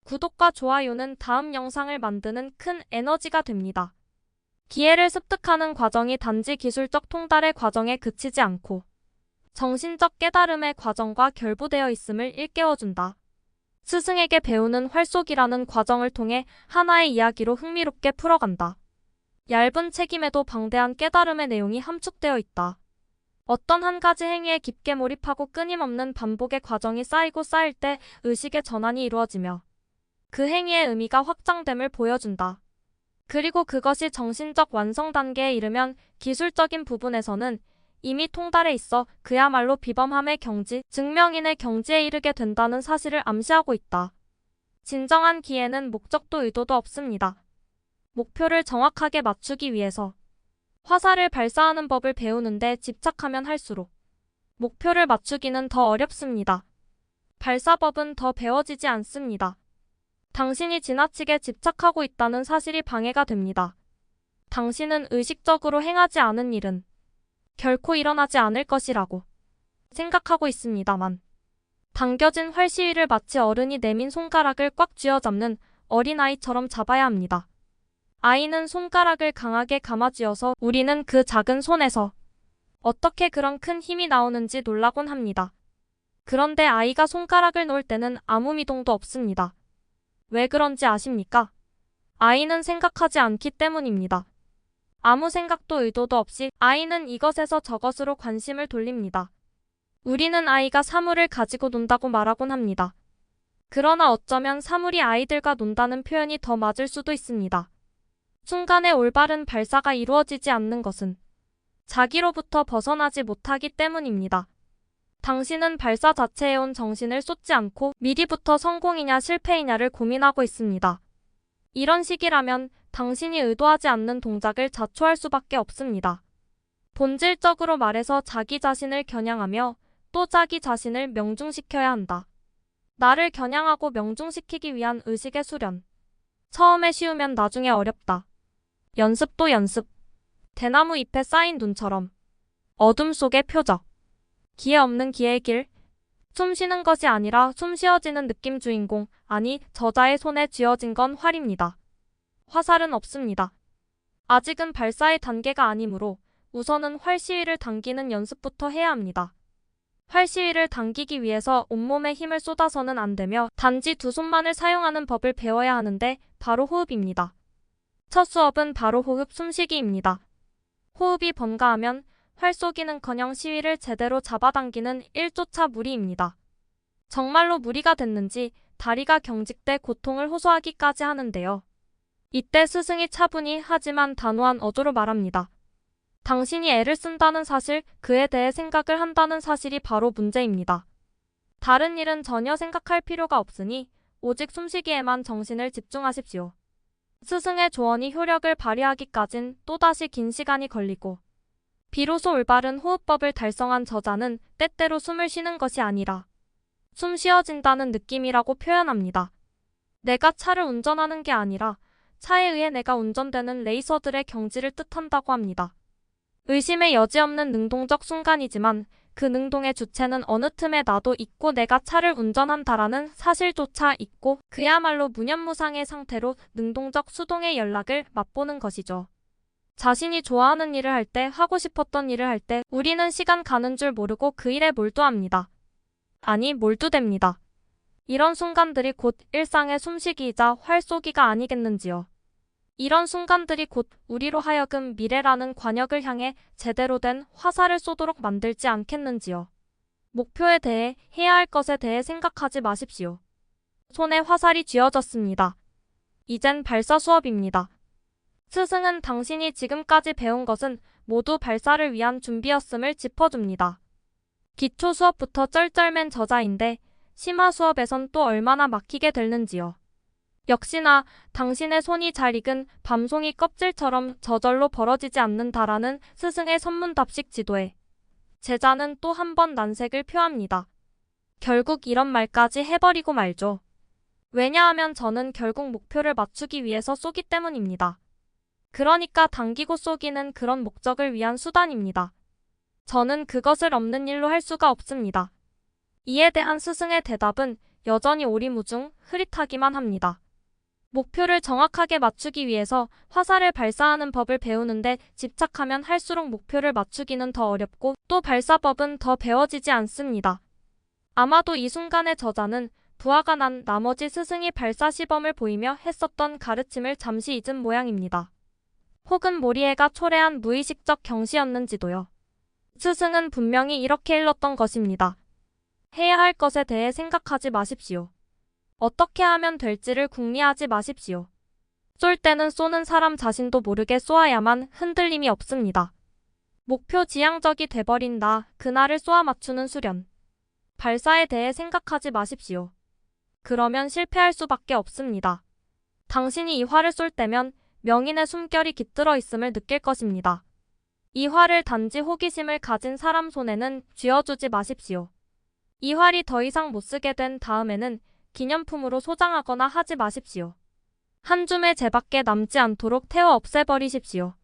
구독과 좋아요는 다음 영상을 만드는 큰 에너지가 됩니다. 기회를 습득하는 과정이 단지 기술적 통달의 과정에 그치지 않고 정신적 깨달음의 과정과 결부되어 있음을 일깨워준다. 스승에게 배우는 활쏘기라는 과정을 통해 하나의 이야기로 흥미롭게 풀어간다. 얇은 책임에도 방대한 깨달음의 내용이 함축되어 있다. 어떤 한 가지 행위에 깊게 몰입하고 끊임없는 반복의 과정이 쌓이고 쌓일 때 의식의 전환이 이루어지며 그 행위의 의미가 확장됨을 보여준다. 그리고 그것이 정신적 완성 단계에 이르면 기술적인 부분에서는 이미 통달해 있어 그야말로 비범함의 경지, 증명인의 경지에 이르게 된다는 사실을 암시하고 있다. 진정한 기회는 목적도 의도도 없습니다. 목표를 정확하게 맞추기 위해서 화살을 발사하는 법을 배우는데 집착하면 할수록 목표를 맞추기는 더 어렵습니다. 발사법은 더 배워지지 않습니다. 당신이 지나치게 집착하고 있다는 사실이 방해가 됩니다. 당신은 의식적으로 행하지 않은 일은 결코 일어나지 않을 것이라고 생각하고 있습니다만 당겨진 활시위를 마치 어른이 내민 손가락을 꽉 쥐어잡는 어린아이처럼 잡아야 합니다. 아이는 손가락을 강하게 감아쥐어서 우리는 그 작은 손에서 어떻게 그런 큰 힘이 나오는지 놀라곤 합니다. 그런데 아이가 손가락을 놓을 때는 아무 미동도 없습니다. 왜 그런지 아십니까? 아이는 생각하지 않기 때문입니다. 아무 생각도 의도도 없이 아이는 이것에서 저것으로 관심을 돌립니다. 우리는 아이가 사물을 가지고 논다고 말하곤 합니다. 그러나 어쩌면 사물이 아이들과 논다는 표현이 더 맞을 수도 있습니다. 순간의 올바른 발사가 이루어지지 않는 것은 자기로부터 벗어나지 못하기 때문입니다. 당신은 발사 자체에 온 정신을 쏟지 않고 미리부터 성공이냐 실패이냐를 고민하고 있습니다. 이런 식이라면 당신이 의도하지 않는 동작을 자초할 수밖에 없습니다. 본질적으로 말해서 자기 자신을 겨냥하며 또 자기 자신을 명중시켜야 한다. 나를 겨냥하고 명중시키기 위한 의식의 수련. 처음에 쉬우면 나중에 어렵다. 연습도 연습. 대나무 잎에 쌓인 눈처럼. 어둠 속의 표적. 기회 없는 기회의 길. 숨 쉬는 것이 아니라 숨 쉬어지는 느낌 주인공, 아니 저자의 손에 쥐어진 건 활입니다. 화살은 없습니다. 아직은 발사의 단계가 아니므로 우선은 활시위를 당기는 연습부터 해야 합니다. 활시위를 당기기 위해서 온몸에 힘을 쏟아서는 안 되며 단지 두 손만을 사용하는 법을 배워야 하는데 바로 호흡입니다. 첫 수업은 바로 호흡 숨쉬기입니다. 호흡이 번가하면 활쏘기는커녕 시위를 제대로 잡아당기는 1조차 무리입니다. 정말로 무리가 됐는지 다리가 경직돼 고통을 호소하기까지 하는데요. 이때 스승이 차분히 하지만 단호한 어조로 말합니다. 당신이 애를 쓴다는 사실, 그에 대해 생각을 한다는 사실이 바로 문제입니다. 다른 일은 전혀 생각할 필요가 없으니 오직 숨쉬기에만 정신을 집중하십시오. 스승의 조언이 효력을 발휘하기까진 또다시 긴 시간이 걸리고 비로소 올바른 호흡법을 달성한 저자는 때때로 숨을 쉬는 것이 아니라 숨 쉬어진다는 느낌이라고 표현합니다. 내가 차를 운전하는 게 아니라 차에 의해 내가 운전되는 레이서들의 경지를 뜻한다고 합니다. 의심의 여지 없는 능동적 순간이지만 그 능동의 주체는 어느 틈에 나도 있고 내가 차를 운전한다라는 사실조차 있고 그야말로 무념무상의 상태로 능동적 수동의 연락을 맛보는 것이죠. 자신이 좋아하는 일을 할 때, 하고 싶었던 일을 할 때 우리는 시간 가는 줄 모르고 그 일에 몰두합니다. 아니, 몰두됩니다. 이런 순간들이 곧 일상의 숨쉬기이자 활쏘기가 아니겠는지요. 이런 순간들이 곧 우리로 하여금 미래라는 관역을 향해 제대로 된 화살을 쏘도록 만들지 않겠는지요. 목표에 대해, 해야 할 것에 대해 생각하지 마십시오. 손에 화살이 쥐어졌습니다. 이젠 발사 수업입니다. 스승은 당신이 지금까지 배운 것은 모두 발사를 위한 준비였음을 짚어줍니다. 기초 수업부터 쩔쩔맨 저자인데 심화 수업에선 또 얼마나 막히게 됐는지요. 역시나 당신의 손이 잘 익은 밤송이 껍질처럼 저절로 벌어지지 않는다라는 스승의 선문답식 지도에 제자는 또 한 번 난색을 표합니다. 결국 이런 말까지 해버리고 말죠. 왜냐하면 저는 결국 목표를 맞추기 위해서 쏘기 때문입니다. 그러니까 당기고 쏘기는 그런 목적을 위한 수단입니다. 저는 그것을 없는 일로 할 수가 없습니다. 이에 대한 스승의 대답은 여전히 오리무중 흐릿하기만 합니다. 목표를 정확하게 맞추기 위해서 화살을 발사하는 법을 배우는데 집착하면 할수록 목표를 맞추기는 더 어렵고 또 발사법은 더 배워지지 않습니다. 아마도 이 순간의 저자는 부하가 난 나머지 스승이 발사 시범을 보이며 했었던 가르침을 잠시 잊은 모양입니다. 혹은 모리에가 초래한 무의식적 경시였는지도요. 스승은 분명히 이렇게 일렀던 것입니다. 해야 할 것에 대해 생각하지 마십시오. 어떻게 하면 될지를 궁리하지 마십시오. 쏠 때는 쏘는 사람 자신도 모르게 쏘아야만 흔들림이 없습니다. 목표 지향적이 돼버린다. 그날을 쏘아 맞추는 수련. 발사에 대해 생각하지 마십시오. 그러면 실패할 수밖에 없습니다. 당신이 이 활을 쏠 때면 명인의 숨결이 깃들어 있음을 느낄 것입니다. 이 활을 단지 호기심을 가진 사람 손에는 쥐어주지 마십시오. 이 활이 더 이상 못 쓰게 된 다음에는 기념품으로 소장하거나 하지 마십시오. 한 줌의 재밖에 남지 않도록 태워 없애버리십시오.